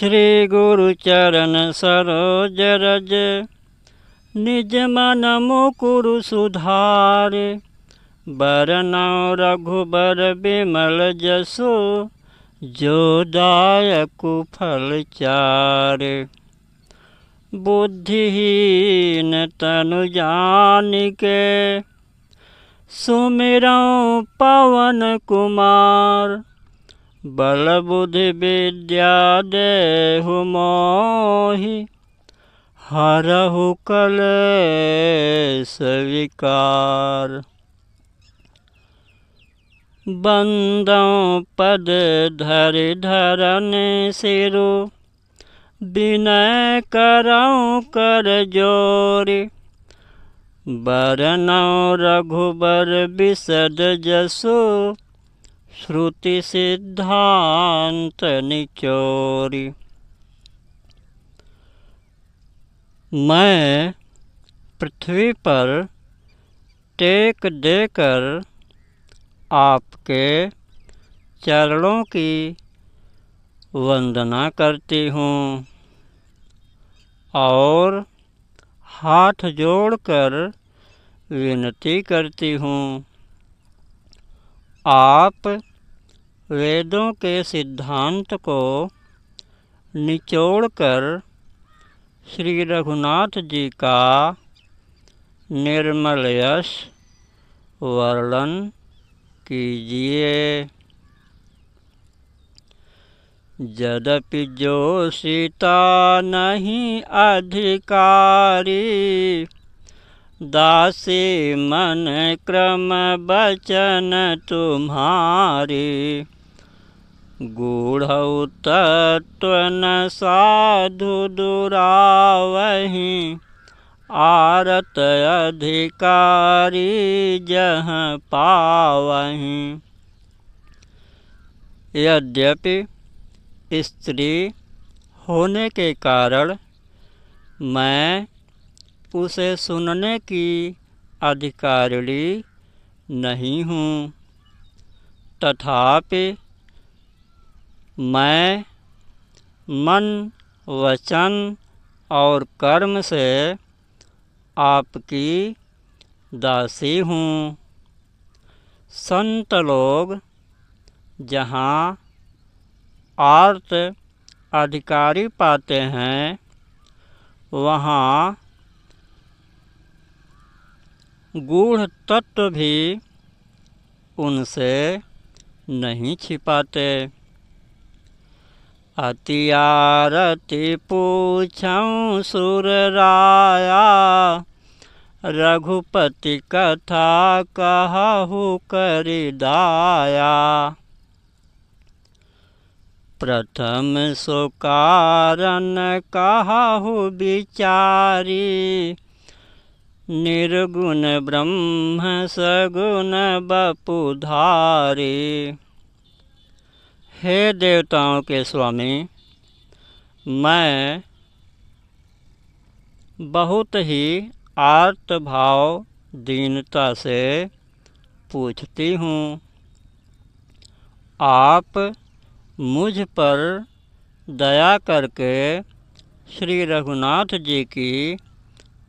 श्री गुरु चरण सरोज रज, निज मन मुकुरु सुधारे। बरनउँ रघुबर बिमल जसु, जो दायकु फल चारे। बुद्धिहीन तनु जानिके, सुमिरउँ पवन कुमार। बल बुद्धि विद्या देहु मोहि, हरहु कलेश विकार। बंदउँ पद धरि धरनि सिरु, विनय करउँ कर जोरि। बरनउँ रघुबर बिसद जसु, श्रुति सिद्धांत निचोरि। मैं पृथ्वी पर टेक देकर आपके चरणों की वंदना करती हूँ और हाथ जोड़कर विनती करती हूँ। आप वेदों के सिद्धांत को निचोड़कर श्री रघुनाथ जी का निर्मल यश वर्णन कीजिए। यद्यपि जो सीता नहीं अधिकारी, दासी मन क्रम बचन तुम्हारी। गूढ़उ तत्व न साधु दुरावहि, आरत अधिकारी जहाँ पावहीं। यद्यपि स्त्री होने के कारण मैं उसे सुनने की अधिकारिणी नहीं हूँ, तथापि मैं मन वचन और कर्म से आपकी दासी हूँ। संत लोग जहाँ आर्त अधिकारी पाते हैं, वहाँ गूढ़ तत्व भी उनसे नहीं छिपाते। अति आरती पूछऊँ सुर राया, रघुपति कथा कहहु करि दाया। प्रथम सो कारण कहहु विचारी, निर्गुण ब्रह्म सगुण बपुधारी। हे देवताओं के स्वामी, मैं बहुत ही आर्त भाव दीनता से पूछती हूँ। आप मुझ पर दया करके श्री रघुनाथ जी की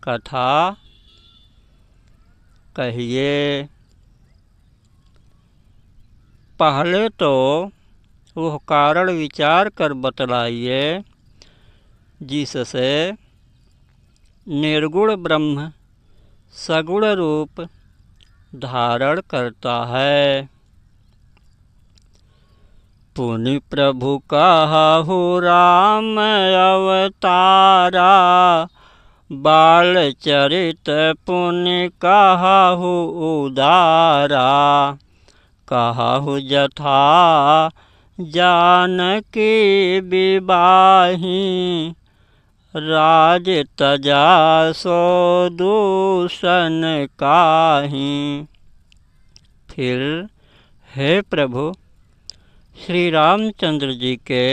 कथा कहिए। पहले तो वह कारण विचार कर बतलाइए जिससे निर्गुण ब्रह्म सगुण रूप धारण करता है। पुनि प्रभु कहहु राम अवतारा, बाल चरित पुनि कहहु उदारा। कहहु जथा जानकी विवाही, राज तजा सो दूषण काहीं। फिर हे प्रभु, श्री रामचंद्र जी के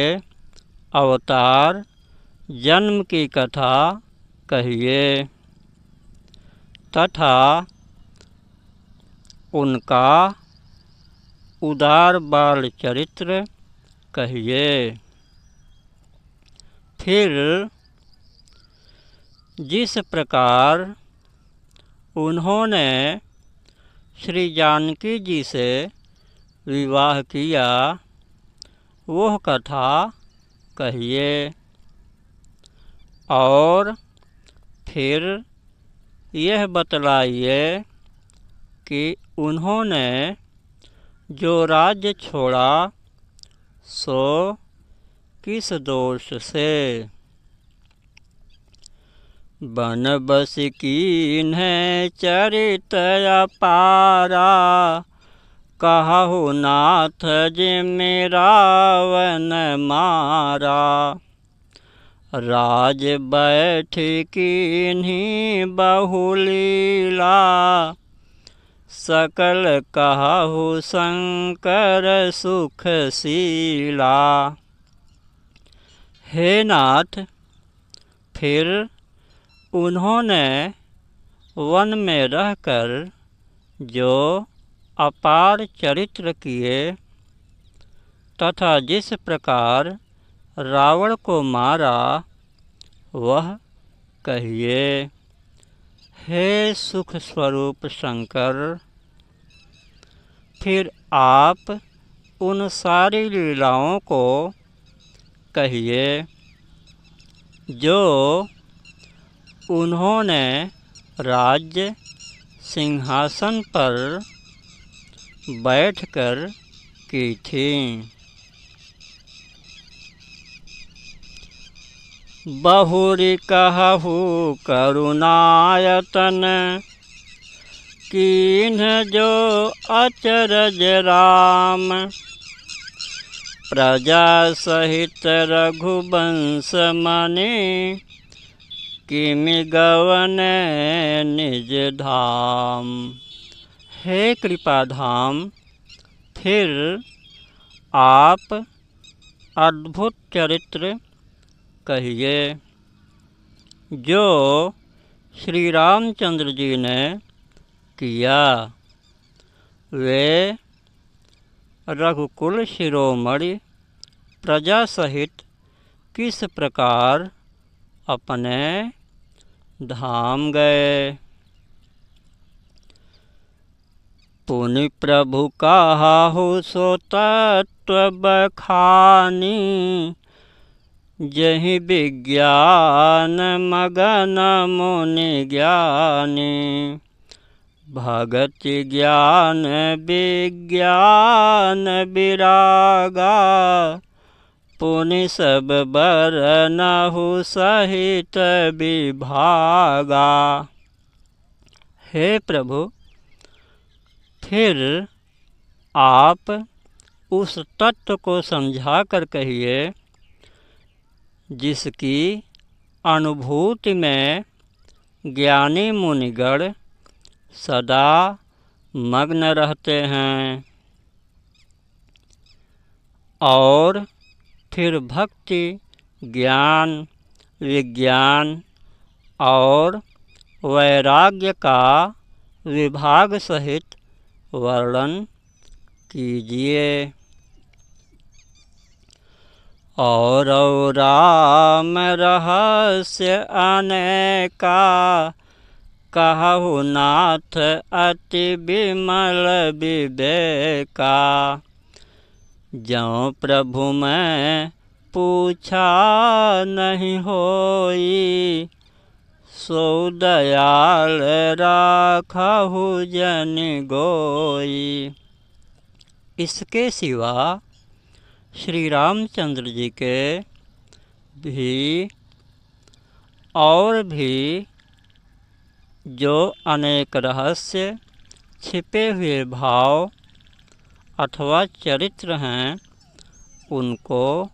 अवतार जन्म की कथा कहिए तथा उनका उदार बाल चरित्र कहिए। फिर जिस प्रकार उन्होंने श्री जानकी जी से विवाह किया वह कथा कहिए। और फिर यह बतलाइए कि उन्होंने जो राज्य छोड़ा सो किस दोष से। बन बस कीन्ह चरित अपारा, कहु नाथ जिमि रावण मारा। राज बैठ कीन्ही बहुलीला, सकल कहु शंकर सुखशीला। हे नाथ, फिर उन्होंने वन में रहकर जो अपार चरित्र किए तथा जिस प्रकार रावण को मारा वह कहिए। हे सुख स्वरूप शंकर, फिर आप उन सारी लीलाओं को कहिए जो उन्होंने राज्य सिंहासन पर बैठकर की थी। बहुरी कहु करुणायतन, कीन्ह जो अचरज राम। प्रजा सहित रघुवंश मनि, किमि गवन निज धाम। हे कृपाधाम, फिर आप अद्भुत चरित्र कहिए जो श्री रामचंद्र जी ने किया। वे रघुकुल शिरोमणि प्रजा सहित किस प्रकार अपने धाम गए। पुनि प्रभु कहु सो तत्व बखानी, जहि विज्ञान मगन मुनि ज्ञानी। भगति ज्ञान विज्ञान विरागा, पुनि सब बरनहु सहित विभागा। हे प्रभु, फिर आप उस तत्व को समझा कर कहिए जिसकी अनुभूति में ज्ञानी मुनिगण सदा मग्न रहते हैं। और फिर भक्ति ज्ञान विज्ञान और वैराग्य का विभाग सहित वर्णन कीजिए। और राम रहस्य अनेका, कहु नाथ अति विमल विवेका। जौ प्रभु मैं पूछा नहीं होई, सो दयाल राखहु जन गोई। इसके सिवा श्री रामचंद्र जी के भी और भी जो अनेक रहस्य छिपे हुए भाव अथवा चरित्र हैं उनको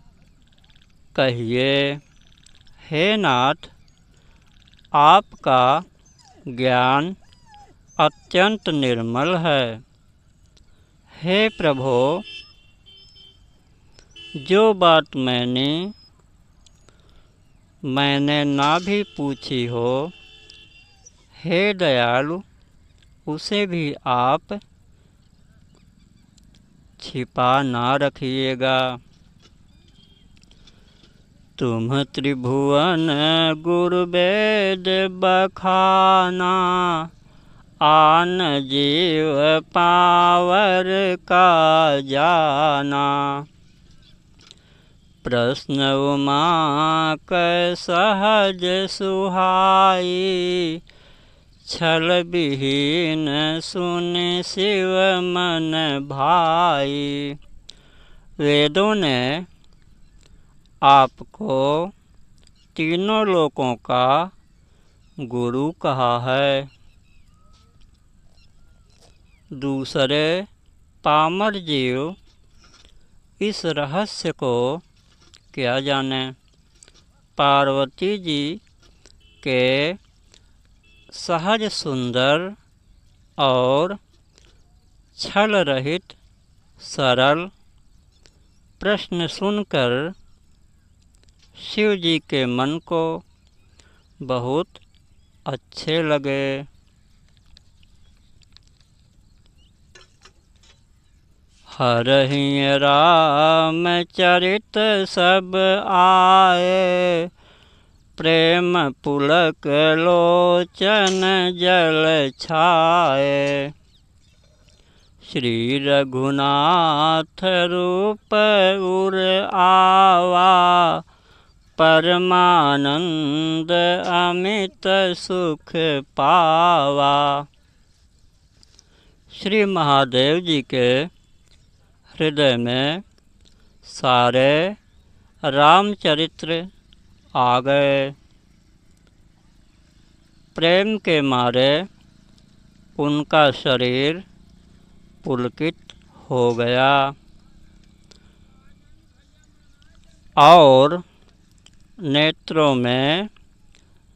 कहिए। हे नाथ, आपका ज्ञान अत्यंत निर्मल है। हे प्रभो, जो बात मैंने ना भी पूछी हो, हे दयालु, उसे भी आप छिपा ना रखिएगा। तुम त्रिभुवन गुरु वेद बखाना, आन जीव पावर का जाना। प्रश्न उमा कै सहज सुहाई, छल विहीन सुनि शिव मन भाई। वेदों ने आपको तीनों लोकों का गुरु कहा है। दूसरे पामर जीव इस रहस्य को क्या जाने। पार्वती जी के सहज सुंदर और छल रहित सरल प्रश्न सुनकर शिव जी के मन को बहुत अच्छे लगे। हरहि राम चरित सब आए, प्रेम पुलक लोचन जल छाए। श्री रघुनाथ रूप उर आवा, परमानंद अमित सुख पावा। श्री महादेव जी के हृदय में सारे रामचरित्र आ गए। प्रेम के मारे उनका शरीर पुलकित हो गया और नेत्रों में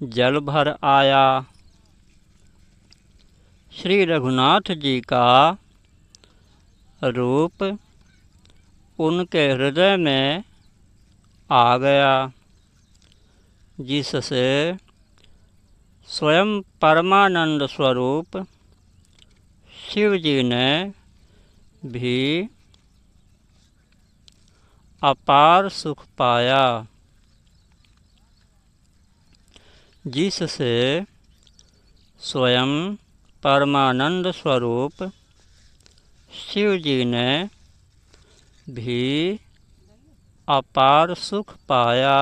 जल भर आया। श्री रघुनाथ जी का रूप उनके हृदय में आ गया, जिससे स्वयं परमानंद स्वरूप शिव जी ने भी अपार सुख पाया, जिससे स्वयं परमानंद स्वरूप शिव जी ने भी अपार सुख पाया।